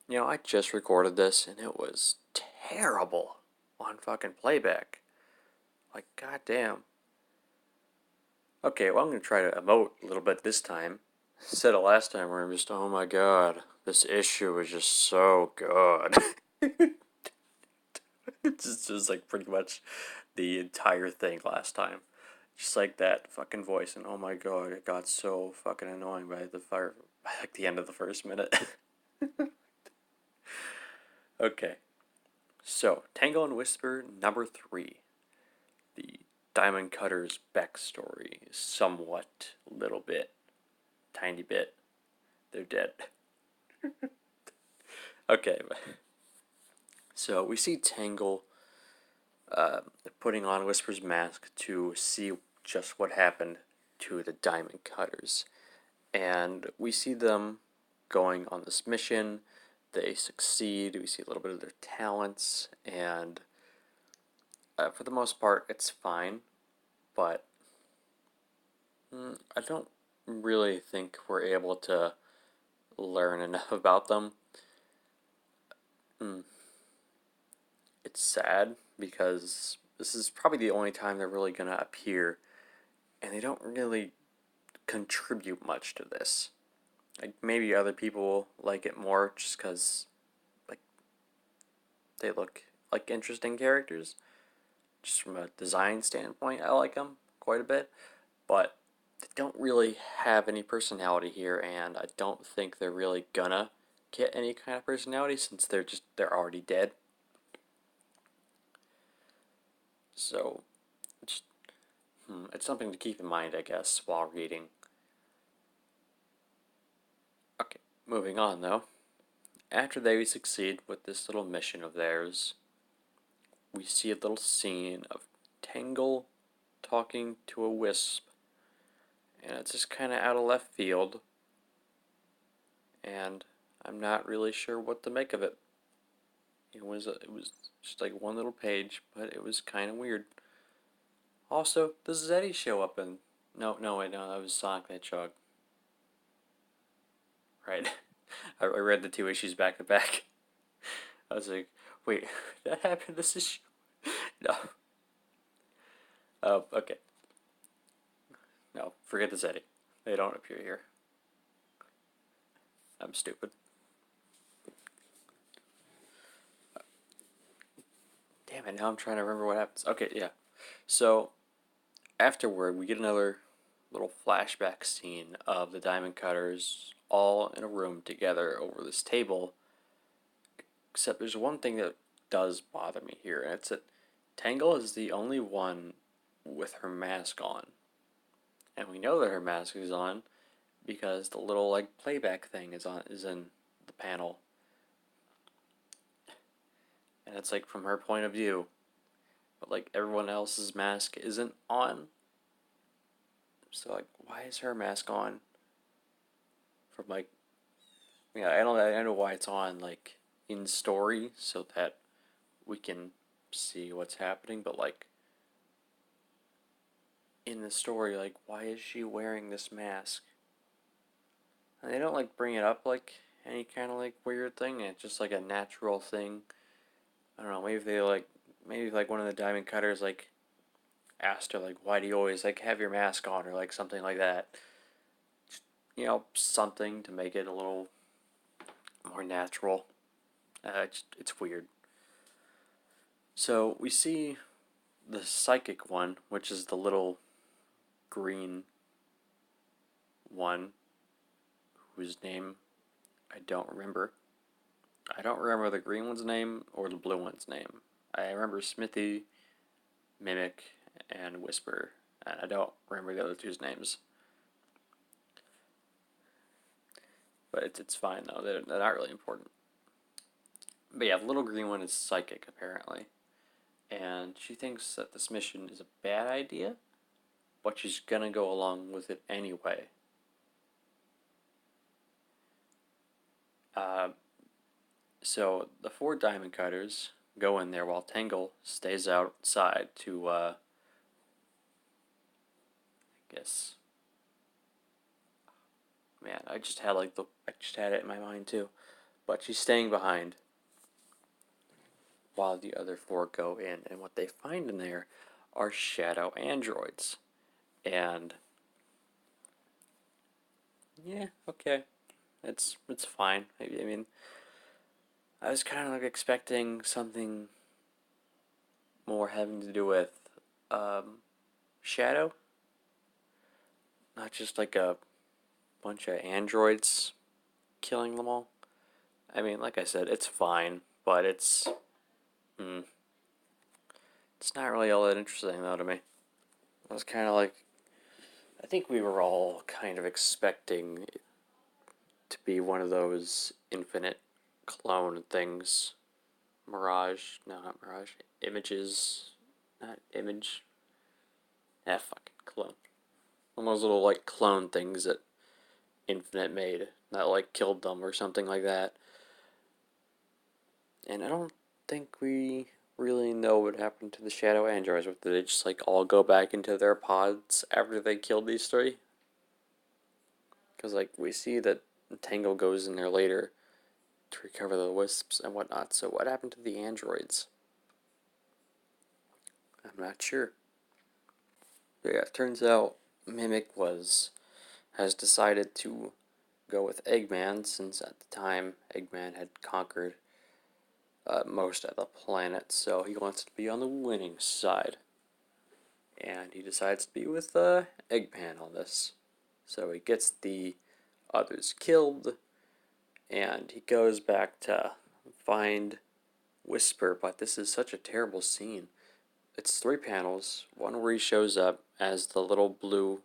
You know, I just recorded this and it was terrible on fucking playback. Like, goddamn. Okay, well, I'm gonna try to emote a little bit this time. Instead of last time where I'm just, oh my god, this issue is just so good. It's just like pretty much the entire thing last time. Just like that fucking voice, and oh my god, it got so fucking annoying by like the end of the first minute. Okay, so Tangle and Whisper number 3. The Diamond Cutter's backstory is somewhat, little bit, tiny bit. They're dead. Okay, so we see Tangle uh, putting on Whisper's mask to see just what happened to the Diamond Cutters. And we see them going on this mission. They succeed. We see a little bit of their talents, and for the most part, it's fine. But I don't really think we're able to learn enough about them. Mm, it's sad because this is probably the only time they're really gonna appear, and they don't really contribute much to this. Like maybe other people like it more just because like they look like interesting characters. Just from a design standpoint, I like them quite a bit, but they don't really have any personality here, and I don't think they're really gonna get any kind of personality since they're already dead. So it's, it's something to keep in mind, I guess, while reading. Okay, moving on though. After they succeed with this little mission of theirs, we see a little scene of Tangle talking to a wisp, and it's just kind of out of left field, and I'm not really sure what to make of it. It was just like one little page, but it was kind of weird. Also, does Zeddy show up in? No, wait, no, that was Sonic the Hedgehog. Right. I read the 2 issues back to back. I was like, wait, that happened this issue? No. Oh, okay. No, forget the Zeddy. They don't appear here. I'm stupid. Damn it, now I'm trying to remember what happens. Okay, yeah. So, afterward, we get another little flashback scene of the Diamond Cutters all in a room together over this table. Except there's one thing that does bother me here, and it's that Tangle is the only one with her mask on. And we know that her mask is on because the little like playback thing is in the panel. And it's like from her point of view. But like everyone else's mask isn't on. So like why is her mask on? From like I know why it's on like in story so that we can see what's happening, but like in the story, like why is she wearing this mask? And they don't like bring it up like any kind of like weird thing. It's just like a natural thing. I don't know. Maybe like one of the diamond cutters like asked her like why do you always like have your mask on or like something like that. Just, something to make it a little more natural. It's weird. So we see the psychic one, which is the little green one, whose name I don't remember. I don't remember the green one's name or the blue one's name. I remember Smithy, Mimic, and Whisper, and I don't remember the other two's names. But it's fine though. They're not really important. But yeah, the little green one is psychic apparently, and she thinks that this mission is a bad idea, but she's gonna go along with it anyway. Uh, so the 4 diamond cutters go in there while Tangle stays outside to, I guess. Man, I just had it in my mind too. but she's staying behind while the other four go in. And what they find in there are shadow androids. And yeah, okay, it's fine. I mean, I was kind of like expecting something more having to do with um, shadow, not just like a bunch of androids killing them all. I mean, like I said, it's fine, but mm, it's not really all that interesting though to me. I was kind of like, I think we were all kind of expecting it to be one of those infinite clone things. Mirage, no, not Mirage. Images, not image. Ah, fucking clone. One of those little like clone things that Infinite made that like killed them or something like that. And I don't think we really know what happened to the shadow androids. Did they just like all go back into their pods after they killed these three? Because like we see that Tangle goes in there later to recover the wisps and whatnot. So what happened to the androids? I'm not sure. But yeah, it turns out Mimic has decided to go with Eggman since at the time Eggman had conquered most of the planet, so he wants to be on the winning side. And he decides to be with Eggman on this. So he gets the others killed, and he goes back to find Whisper, but this is such a terrible scene. It's 3 panels, one where he shows up as the little blue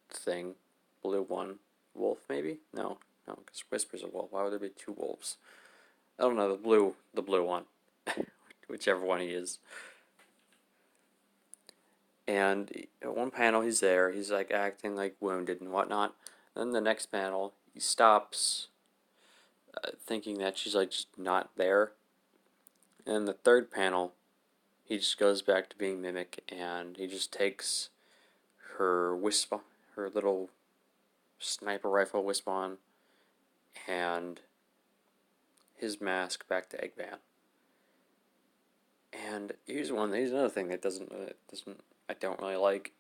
thing, blue one, wolf maybe? No, because Whisper's a wolf. Why would there be 2 wolves? I don't know, the blue one, whichever one he is. And at one panel he's there, he's like acting like wounded and whatnot. Then the next panel he stops, thinking that she's like just not there. And the third panel he just goes back to being Mimic, and he just takes her wisp, her little sniper rifle wisp on, and his mask back to Eggman. And here's another thing that doesn't I don't really like.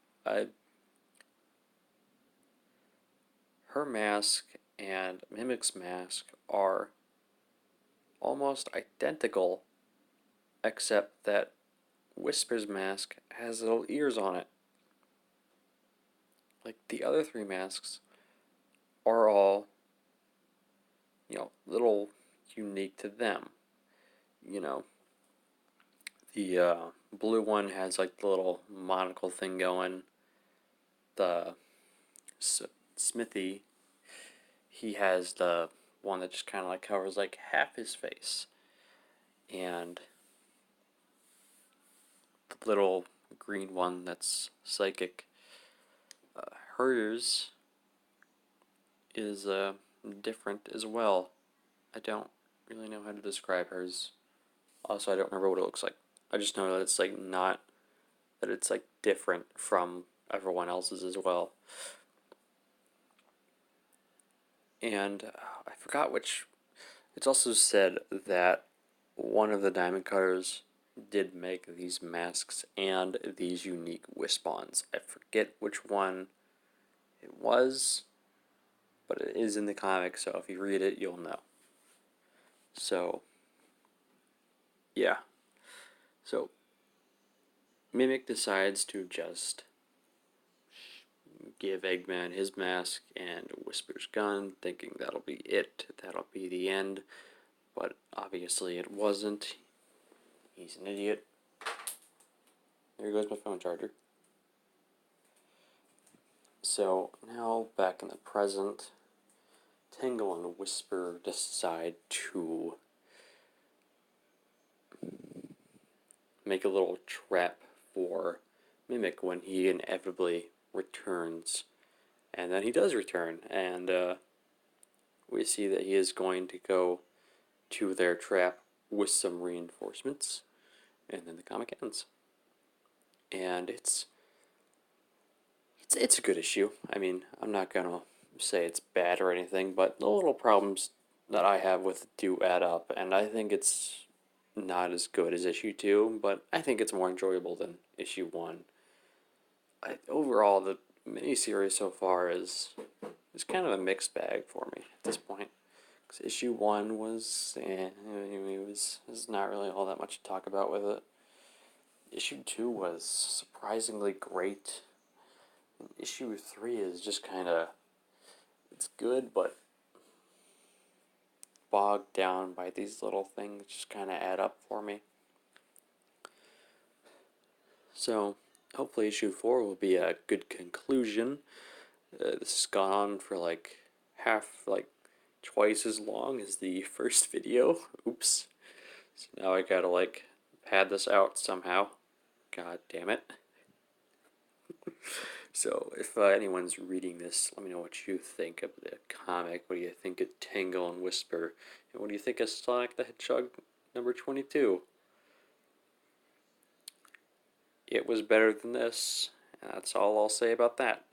Her mask and Mimic's mask are almost identical, except that Whisper's mask has little ears on it. Like the other 3 masks are all, little unique to them. You know, the blue one has like the little monocle thing going. The Smithy, he has the one that just kind of like covers like half his face. And the little green one that's psychic, hers is different as well. I don't really know how to describe hers. Also, I don't remember what it looks like. I just know that it's like not that it's like different from everyone else's as well. And I forgot which. It's also said that one of the diamond cutters did make these masks and these unique Wispons. I forget which one it was, but it is in the comic, so if you read it, you'll know. So, yeah. So, Mimic decides to just give Eggman his mask and Whisper's gun, thinking that'll be it, that'll be the end. But obviously it wasn't. He's an idiot. There goes my phone charger. So now back in the present, Tangle and Whisper decide to make a little trap for Mimic when he inevitably returns. And then he does return, and we see that he is going to go to their trap with some reinforcements, and then the comic ends. And it's a good issue. I mean, I'm not gonna say it's bad or anything, but the little problems that I have with it do add up, and I think it's not as good as issue 2, but I think it's more enjoyable than issue 1. Overall, the miniseries so far is kind of a mixed bag for me at this point. Because issue 1 was, there's not really all that much to talk about with it. Issue 2 was surprisingly great. And issue 3 is just kind of, it's good, but bogged down by these little things just kind of add up for me. So, hopefully issue 4 will be a good conclusion. This has gone on for like twice as long as the first video. Oops. So now I gotta pad this out somehow. God damn it. So if anyone's reading this, let me know what you think of the comic. What do you think of Tangle and Whisper? And what do you think of Sonic the Hedgehog number 22? It was better than this. That's all I'll say about that.